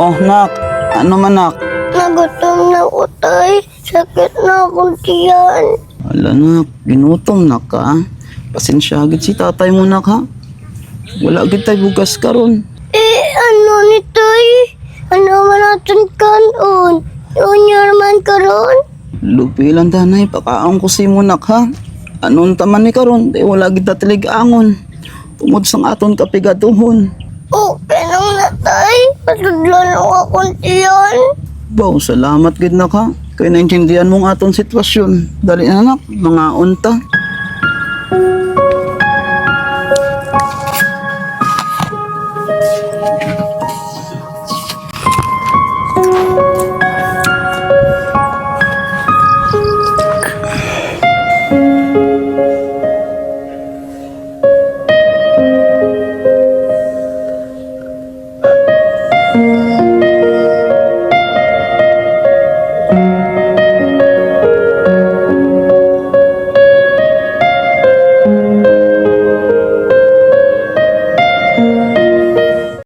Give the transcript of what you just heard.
Oh, nak. Ano man, nak? Nagutom na ko, tay. Sakit na akong tiyan. Wala, nak. Ginutom, nak, ha? Pasensya agad si tatay mo, nak, ha? Wala agad tayo bugas karon. Ano ni tay? Ano man natin kanon? Junior man karon? Lupi lang tanay, pakaon ko si mo, nak, ha? Anon taman ni karon, di wala agad tatilig angon. Tungod sang aton kapigatuhon. Okay lang na, tay. Pasudlan ako akong tiyan. Baw, salamat gid, nak, ha? Kaya naintindihan mong aton sitwasyon. Dali na, nak. Mga unta.